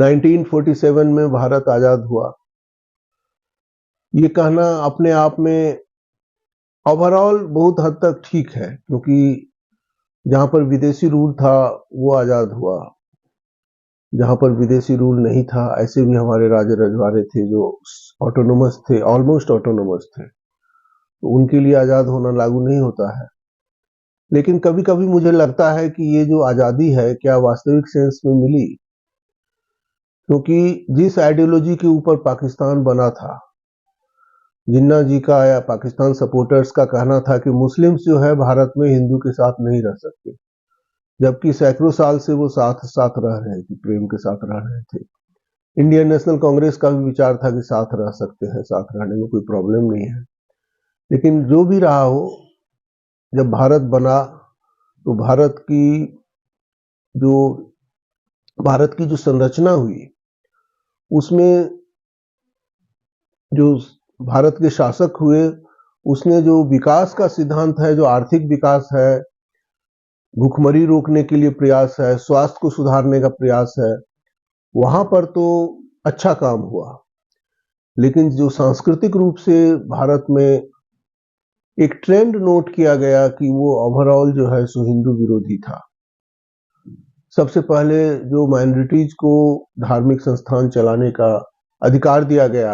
1947 में भारत आजाद हुआ, ये कहना अपने आप में ओवरऑल बहुत हद तक ठीक है, क्योंकि जहां पर विदेशी रूल था वो आजाद हुआ, जहां पर विदेशी रूल नहीं था ऐसे भी हमारे राजे रजवाड़े थे जो ऑटोनोमस थे, ऑलमोस्ट ऑटोनोमस थे, तो उनके लिए आजाद होना लागू नहीं होता है। लेकिन कभी कभी मुझे लगता है कि ये जो आजादी है क्या वास्तविक सेंस में मिली, क्योंकि जिस आइडियोलॉजी के ऊपर पाकिस्तान बना था, जिन्ना जी का या पाकिस्तान सपोर्टर्स का कहना था कि मुस्लिम्स जो है भारत में हिंदू के साथ नहीं रह सकते, जबकि सैकड़ों साल से वो साथ साथ रह रहे थे, प्रेम के साथ रह रहे थे। इंडियन नेशनल कांग्रेस का भी विचार था कि साथ रह सकते हैं, साथ रहने में कोई प्रॉब्लम नहीं है। लेकिन जो भी रहा हो, जब भारत बना तो जो भारत की जो संरचना हुई उसमें जो भारत के शासक हुए, उसने जो विकास का सिद्धांत है, जो आर्थिक विकास है, भूखमरी रोकने के लिए प्रयास है, स्वास्थ्य को सुधारने का प्रयास है, वहां पर तो अच्छा काम हुआ। लेकिन जो सांस्कृतिक रूप से भारत में एक ट्रेंड नोट किया गया कि वो ओवरऑल जो है सो हिंदू विरोधी था। सबसे पहले जो माइनॉरिटीज को धार्मिक संस्थान चलाने का अधिकार दिया गया,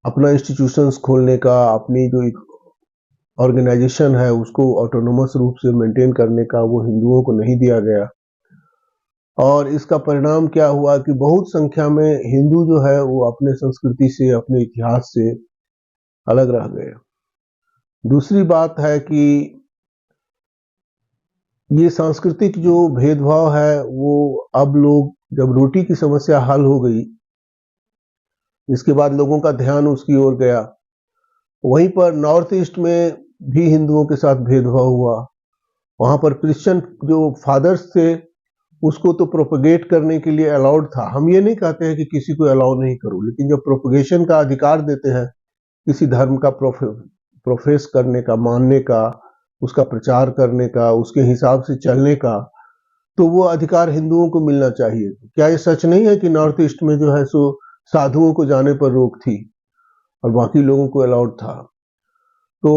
अपना इंस्टीट्यूशंस खोलने का, अपनी जो एक ऑर्गेनाइजेशन है उसको ऑटोनोमस रूप से मेंटेन करने का, वो हिंदुओं को नहीं दिया गया। और इसका परिणाम क्या हुआ कि बहुत संख्या में हिंदू जो है वो अपने संस्कृति से, अपने इतिहास से अलग रह गए। दूसरी बात है कि ये सांस्कृतिक जो भेदभाव है वो अब लोग, जब रोटी की समस्या हल हो गई, इसके बाद लोगों का ध्यान उसकी ओर गया। वहीं पर नॉर्थ ईस्ट में भी हिंदुओं के साथ भेदभाव हुआ। वहां पर क्रिश्चियन जो फादर्स थे उसको तो प्रोपगेट करने के लिए अलाउड था। हम ये नहीं कहते हैं कि किसी को अलाउ नहीं करो, लेकिन जब प्रोपगेशन का अधिकार देते हैं, किसी धर्म का प्रोफेस करने का, मानने का, उसका प्रचार करने का, उसके हिसाब से चलने का, तो वो अधिकार हिंदुओं को मिलना चाहिए। क्या ये सच नहीं है कि नॉर्थ ईस्ट में जो है सो साधुओं को जाने पर रोक थी और बाकी लोगों को अलाउड था? तो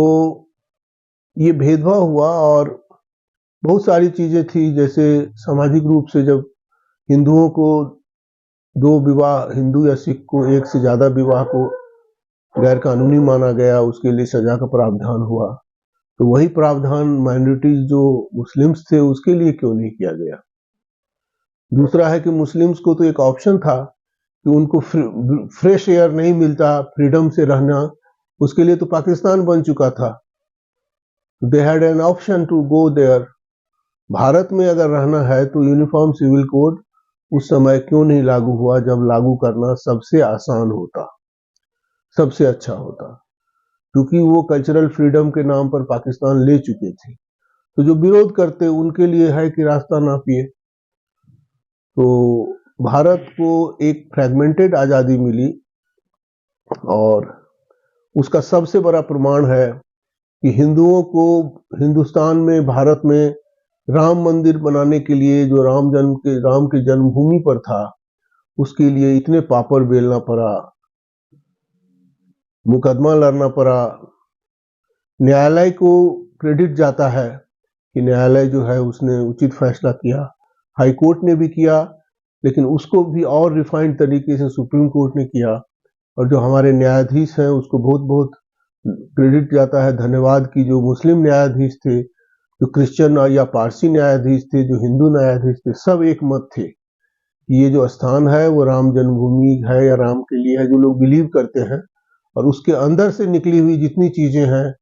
ये भेदभाव हुआ और बहुत सारी चीजें थी, जैसे सामाजिक रूप से जब हिंदुओं को दो विवाह, हिंदू या सिख को एक से ज्यादा विवाह को गैर कानूनी माना गया, उसके लिए सजा का प्रावधान हुआ। तो वही प्रावधान माइनॉरिटीज जो मुस्लिम्स थे उसके लिए क्यों नहीं किया गया? दूसरा है कि मुस्लिम्स को तो एक ऑप्शन था कि उनको फ्रेश एयर नहीं मिलता, फ्रीडम से रहना, उसके लिए तो पाकिस्तान बन चुका था। They had an option to go there. Bharat में अगर रहना है तो यूनिफॉर्म सिविल कोड उस समय क्यों नहीं लागू हुआ, जब लागू करना सबसे आसान होता, सबसे अच्छा होता, क्योंकि वो कल्चरल फ्रीडम के नाम पर पाकिस्तान ले चुके थे। तो जो विरोध करते उनके लिए है कि रास्ता नापिए। तो भारत को एक फ्रेगमेंटेड आजादी मिली और उसका सबसे बड़ा प्रमाण है कि हिंदुओं को हिंदुस्तान में, भारत में राम मंदिर बनाने के लिए, जो राम की जन्मभूमि पर था, उसके लिए इतने पापड़ बेलना पड़ा, मुकदमा लड़ना पड़ा। न्यायालय को क्रेडिट जाता है कि न्यायालय जो है उसने उचित फैसला किया, हाई कोर्ट ने भी किया, लेकिन उसको भी और रिफाइंड तरीके से सुप्रीम कोर्ट ने किया। और जो हमारे न्यायाधीश हैं उसको बहुत बहुत क्रेडिट जाता है, धन्यवाद, की जो मुस्लिम न्यायाधीश थे, जो क्रिश्चियन या पारसी न्यायाधीश थे, जो हिंदू न्यायाधीश थे, सब एक मत थे कि ये जो स्थान है वो राम जन्मभूमि है या राम के लिए है, जो लोग बिलीव करते हैं। और उसके अंदर से निकली हुई जितनी चीजें हैं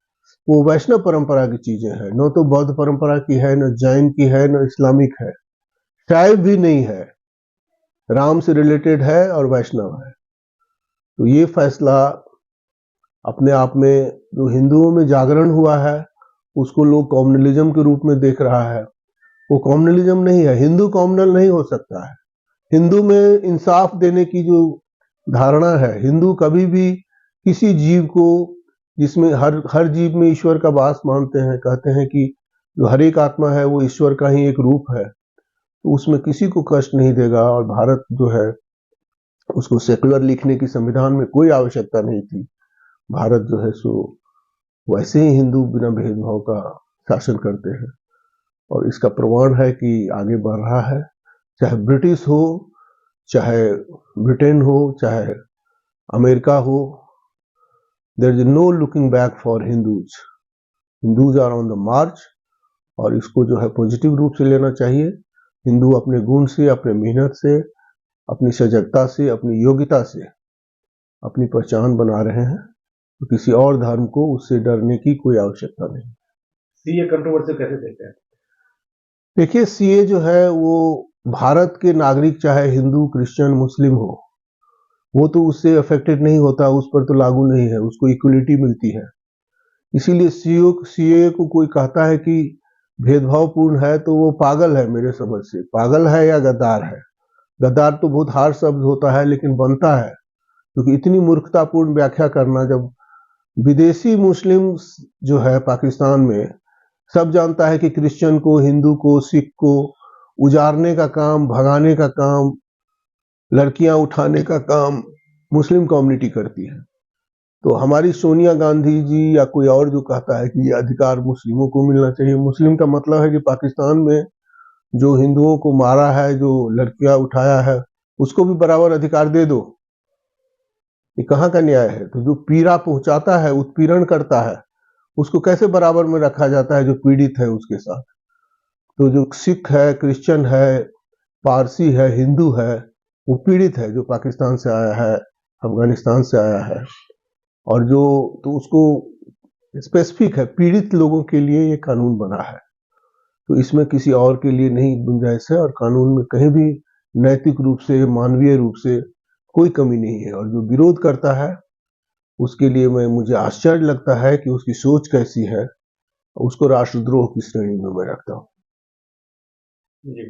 वो वैष्णव परंपरा की चीजें हैं, न तो बौद्ध परंपरा की है, न जैन की है, न इस्लामिक है, शायद भी नहीं है, राम से रिलेटेड है और वैष्णव है। तो ये फैसला अपने आप में, जो हिंदुओं में जागरण हुआ है उसको लोग कॉम्युनलिज्म के रूप में देख रहा है। वो कॉम्युनलिज्म नहीं है, हिंदू कॉम्युनल नहीं हो सकता है। हिंदू में इंसाफ देने की जो धारणा है, हिंदू कभी भी किसी जीव को, जिसमें हर जीव में ईश्वर का वास मानते हैं, कहते हैं कि जो हर एक आत्मा है वो ईश्वर का ही एक रूप है, तो उसमें किसी को कष्ट नहीं देगा। और भारत जो है उसको सेकुलर लिखने की संविधान में कोई आवश्यकता नहीं थी। भारत जो है सो वैसे ही हिंदू बिना भेदभाव का शासन करते हैं, और इसका प्रमाण है कि आगे बढ़ रहा है। चाहे ब्रिटिश हो, चाहे ब्रिटेन हो, चाहे अमेरिका हो, there is no looking back for Hindus. Hindus are on the march, और इसको जो है पॉजिटिव रूप से लेना चाहिए। हिंदू अपने गुण से, अपने मेहनत से, अपनी सजगता से, अपनी योग्यता से अपनी पहचान बना रहे हैं, तो किसी और धर्म को उससे डरने की कोई आवश्यकता नहीं। सीए कंट्रोवर्सी कैसे देखते हैं? देखिए, सीए जो है वो भारत के नागरिक चाहे हिंदू, क्रिश्चियन, मुस्लिम हो, वो तो उससे अफेक्टेड नहीं होता, उस पर तो लागू नहीं है, उसको इक्वलिटी मिलती है। इसीलिए सीए को कोई कहता है कि भेदभावपूर्ण है तो वो पागल है। मेरे समझ से पागल है या गद्दार है। गद्दार तो बहुत हार्ड शब्द होता है, लेकिन बनता है, क्योंकि इतनी मूर्खतापूर्ण व्याख्या करना। जब विदेशी मुस्लिम जो है पाकिस्तान में सब जानता है कि क्रिश्चियन को, हिंदू को, सिख को उजाड़ने का काम, भगाने का काम, लड़कियां उठाने का काम मुस्लिम कम्युनिटी करती है। तो हमारी सोनिया गांधी जी या कोई और जो कहता है कि ये अधिकार मुस्लिमों को मिलना चाहिए, मुस्लिम का मतलब है कि पाकिस्तान में जो हिंदुओं को मारा है, जो लड़कियां उठाया है, उसको भी बराबर अधिकार दे दो। ये कहाँ का न्याय है? तो जो पीड़ा पहुंचाता है, उत्पीड़न करता है, उसको कैसे बराबर में रखा जाता है जो पीड़ित है उसके साथ? तो जो सिख है, क्रिश्चियन है, पारसी है, हिंदू है, वो पीड़ित है, जो पाकिस्तान से आया है, अफगानिस्तान से आया है, और जो तो उसको स्पेसिफिक है, पीड़ित लोगों के लिए ये कानून बना है। तो इसमें किसी और के लिए नहीं गुंजाइश है, और कानून में कहीं भी नैतिक रूप से, मानवीय रूप से कोई कमी नहीं है। और जो विरोध करता है उसके लिए मुझे आश्चर्य लगता है कि उसकी सोच कैसी है। उसको राष्ट्रद्रोह की श्रेणी में मैं रखता हूँ। जी।